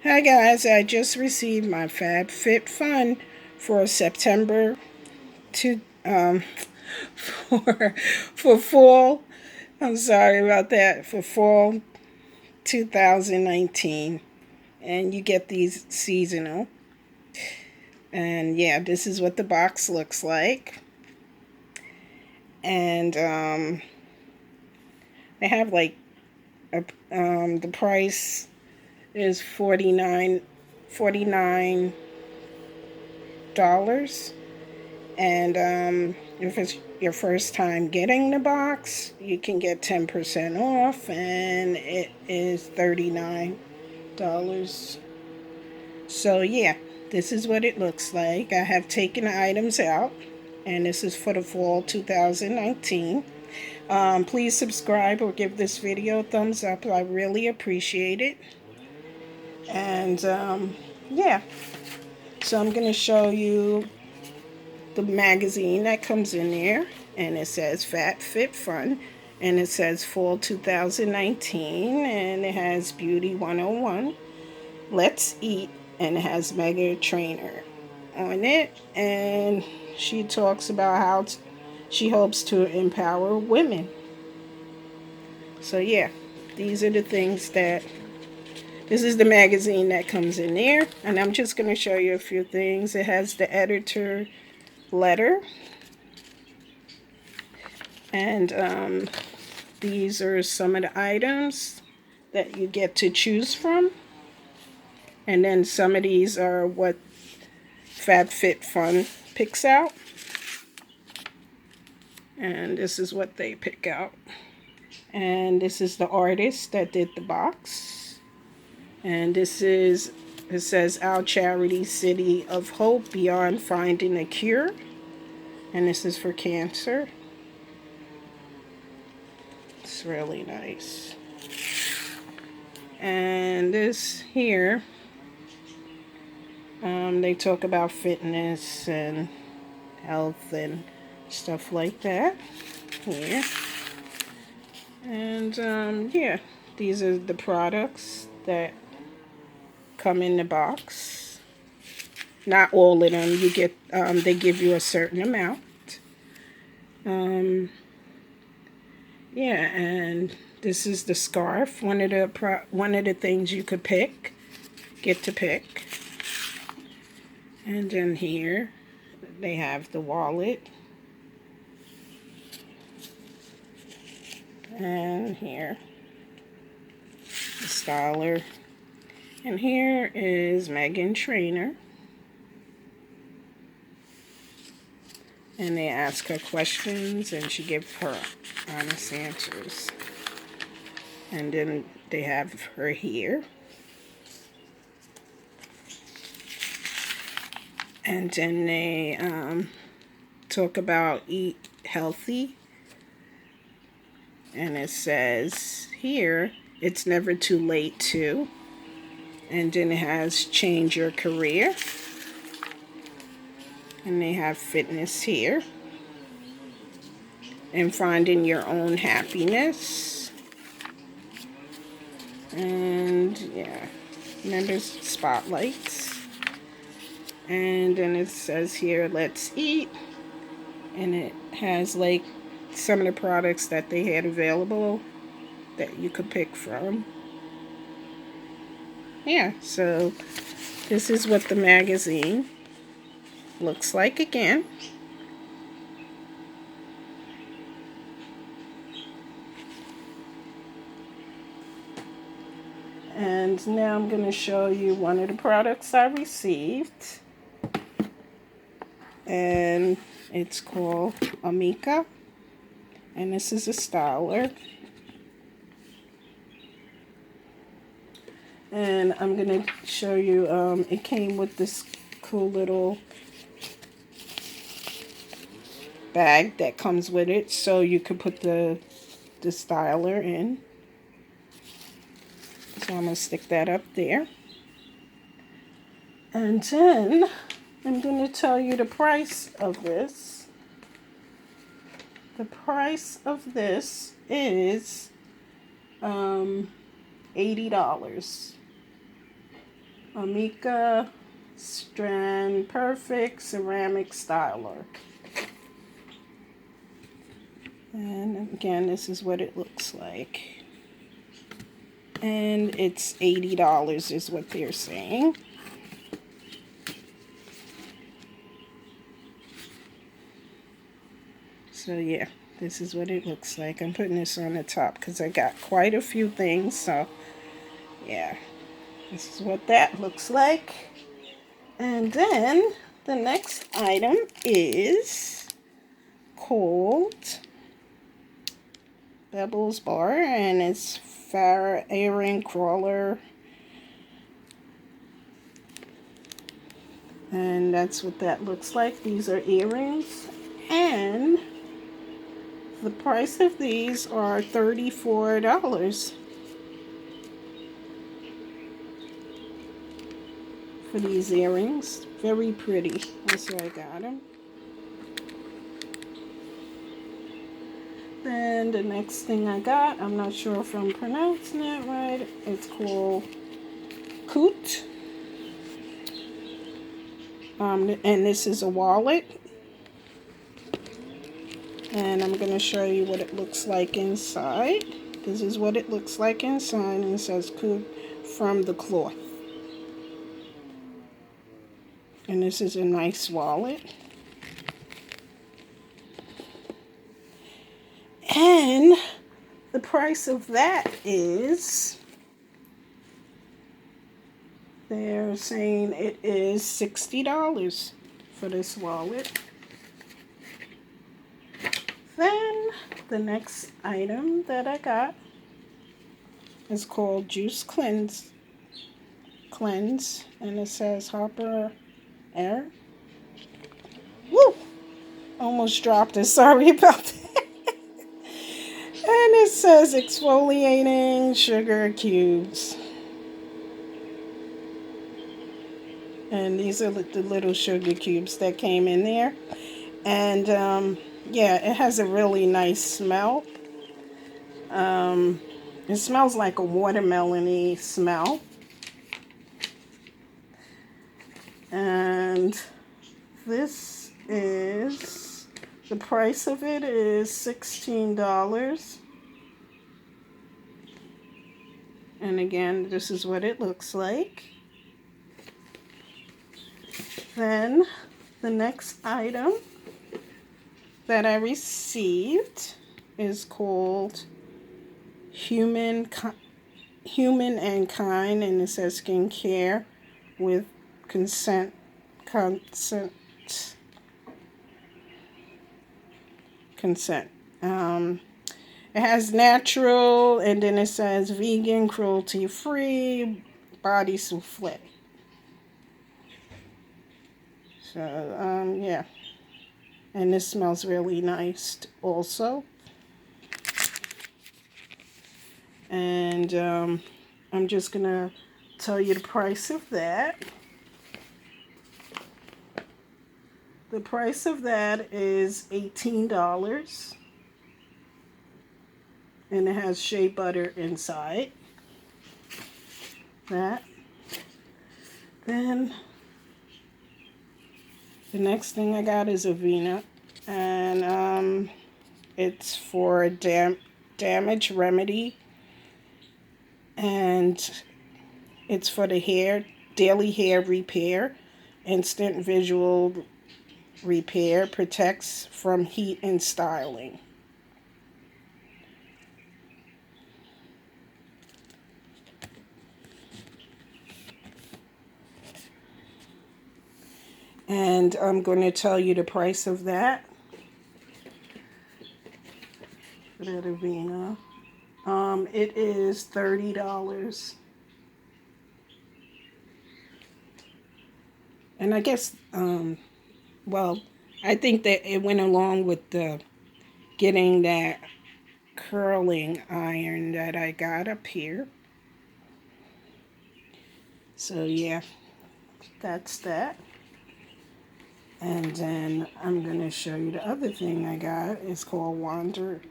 Hi guys, I just received my FabFitFun for September to for for fall. I'm sorry about that. For fall 2019, and you get these seasonal. And yeah, this is what the box looks like. And they have like the price is $49. And if it's your first time getting the box, you can get 10% off, and it is $39. So, yeah, this is what it looks like. I have taken the items out, and this is for the fall 2019. Please subscribe or give this video a thumbs up. I really appreciate it. And yeah, so I'm going to show you the magazine that comes in there, and it says FabFitFun, and it says Fall 2019, and it has Beauty 101, Let's Eat, and it has Mega Trainer on it, and she talks about how she hopes to empower women. So yeah, these are the things that this is the magazine that comes in there, and I'm just going to show you a few things. It has the editor letter, and these are some of the items that you get to choose from. And then some of these are what FabFitFun picks out. And this is what they pick out. And this is the artist that did the box. And this is, it says, Our Charity City of Hope Beyond Finding a Cure. And this is for cancer. It's really nice. And this here, they talk about fitness and health and stuff like that here. And yeah, these are the products that come in the box. Not all of them. You get they give you a certain amount. Yeah, and this is the scarf. One of the things you could get to pick. And then here they have the wallet. And here the styler. And here is Megan Trainer. And they ask her questions, and she gives her honest answers. And then they have her here. And then they talk about eat healthy. And it says here, it's never too late to. And then it has change your career. And they have fitness here. And finding your own happiness. And yeah, members spotlights. And then it says here, let's eat. And it has like some of the products that they had available that you could pick from. Yeah, so this is what the magazine looks like again. And now I'm going to show you one of the products I received. And it's called Amika. And this is a styler. And I'm going to show you, it came with this cool little bag that comes with it, so you could put the styler in. So I'm going to stick that up there. And then I'm going to tell you the price of this. The price of this is $80. Amika Strand Perfect Ceramic Styler. And again, this is what it looks like. And it's $80 is what they're saying. So yeah, this is what it looks like. I'm putting this on the top because I got quite a few things. So yeah, this is what that looks like. And then the next item is called Baublebar, and it's Farah earring crawler. And that's what that looks like. These are earrings. And the price of these are $34 for these earrings. Very pretty. That's why I got them. Then the next thing I got, I'm not sure if I'm pronouncing it right. It's called Coot. And this is a wallet. And I'm going to show you what it looks like inside. This is what it looks like inside. And it says Coot from the cloth. And this is a nice wallet. And the price of that is, they're saying it is $60 for this wallet. Then the next item that I got is called Juice Cleanse. And it says Harper Air. Woo! Almost dropped it. Sorry about that. And it says exfoliating sugar cubes. And these are the little sugar cubes that came in there. And yeah, it has a really nice smell. It smells like a watermelon-y smell. And this is, the price of it is $16. And again, this is what it looks like. Then the next item that I received is called Human and Kind, and it says skincare with consent. It has natural, and then it says vegan, cruelty-free, body souffle. So, yeah. And this smells really nice also. And I'm just going to tell you the price of that. The price of that is $18. And it has shea butter inside. That. Then the next thing I got is Aveda. And it's for damage remedy. And it's for the hair, daily hair repair, instant visual repair, protects from heat and styling. And I'm going to tell you the price of that. For that Aveda. It is $30. And I guess, well, I think that it went along with the getting that curling iron that I got up here. So yeah, that's that. And then I'm going to show you the other thing I got. It's called Wander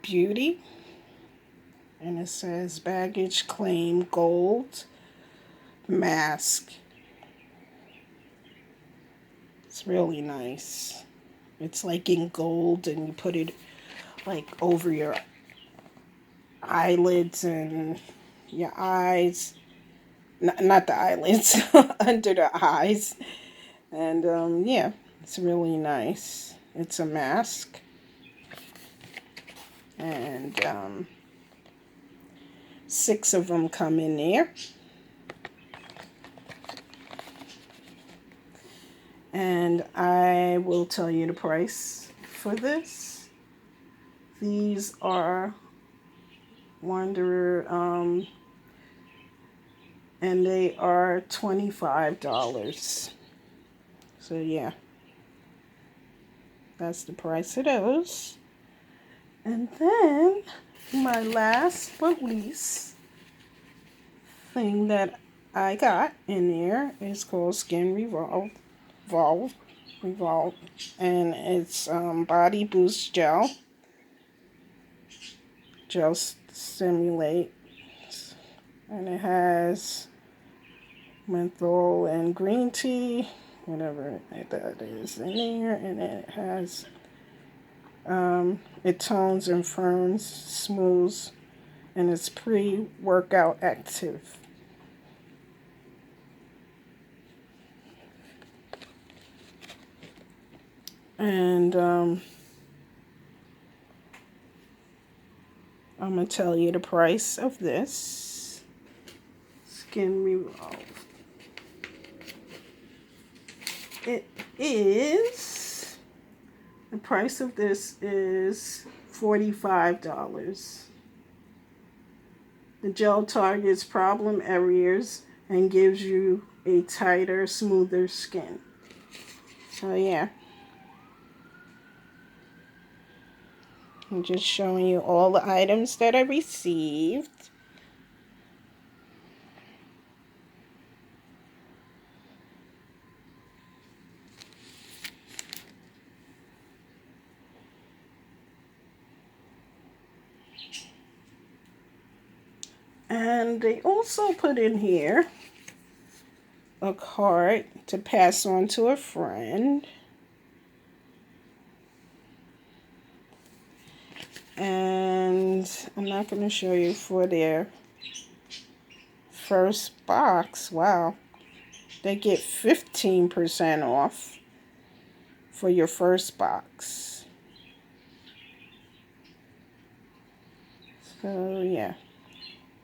Beauty. And it says baggage claim gold mask. It's really nice. It's like in gold, and you put it like over your eyelids and your eyes. Not the eyelids, under the eyes. And yeah, it's really nice. It's a mask. And 6 of them come in there. And I will tell you the price for this. These are Wanderer, and they are $25. So yeah, that's the price of those. And then my last but least thing that I got in there is called Skinvolve, and it's Body Boost Gel Stimulate, and it has menthol and green tea, whatever that is in there, and it has it tones and firms, smooths, and it's pre-workout active. And I'm going to tell you the price of this Skinvolve. The price of this is $45. The gel targets problem areas and gives you a tighter, smoother skin. So yeah. I'm just showing you all the items that I received. And they also put in here a card to pass on to a friend. And I'm not going to show you for their first box. Wow. They get 15% off for your first box. So yeah,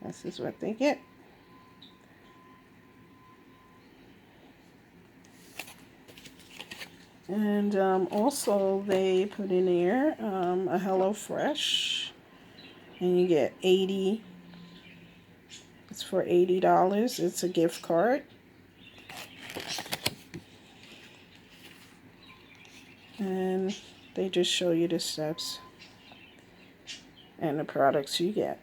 this is what they get. And also they put in there a HelloFresh, and you get 80. It's for $80. It's a gift card. And they just show you the steps and the products you get.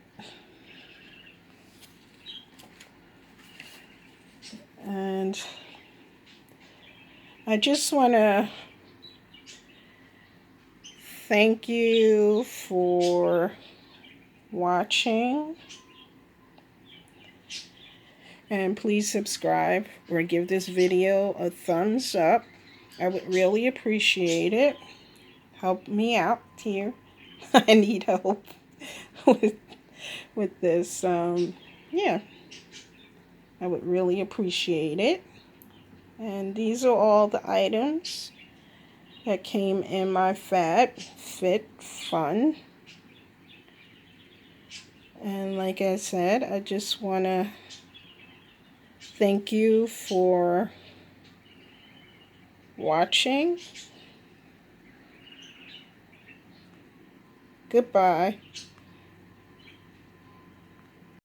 And I just want to thank you for watching. And please subscribe or give this video a thumbs up. I would really appreciate it. Help me out here. I need help with this. Yeah, I would really appreciate it. And these are all the items that came in my FabFitFun. And like I said, I just want to thank you for watching. Goodbye.